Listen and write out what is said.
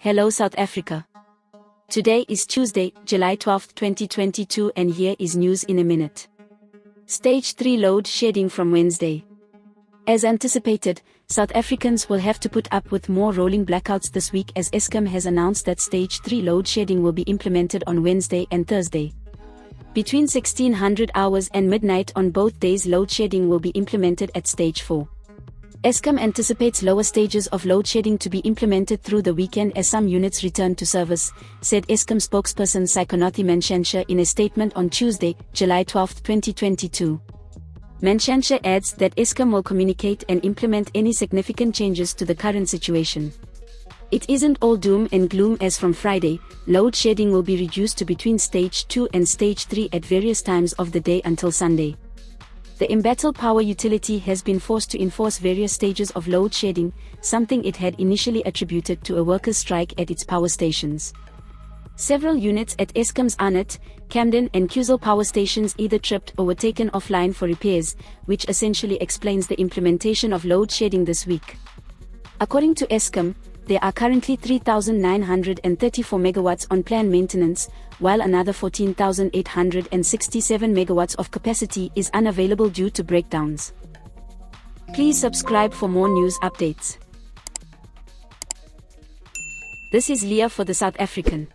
Hello South Africa. Today is Tuesday, July 12, 2022, and here is news in a minute. Stage 3 load shedding from Wednesday. As anticipated, South Africans will have to put up with more rolling blackouts this week as Eskom has announced that Stage 3 load shedding will be implemented on Wednesday and Thursday. Between 1600 hours and midnight on both days, load shedding will be implemented at Stage 4. Eskom anticipates lower stages of load shedding to be implemented through the weekend as some units return to service, said Eskom spokesperson Sikonathi Mantshantsha in a statement on Tuesday, July 12, 2022. Mantshantsha adds that Eskom will communicate and implement any significant changes to the current situation. It isn't all doom and gloom as from Friday. Load shedding will be reduced to between Stage 2 and Stage 3 at various times of the day until Sunday. The embattled power utility has been forced to enforce various stages of load shedding, something it had initially attributed to a workers' strike at its power stations. Several units at Eskom's Arnot, Camden and Kuzal power stations either tripped or were taken offline for repairs, which essentially explains the implementation of load shedding this week. According to Eskom, there are currently 3,934 megawatts on planned maintenance, while another 14,867 megawatts of capacity is unavailable due to breakdowns. Please subscribe for more news updates. This is Leah for the South African.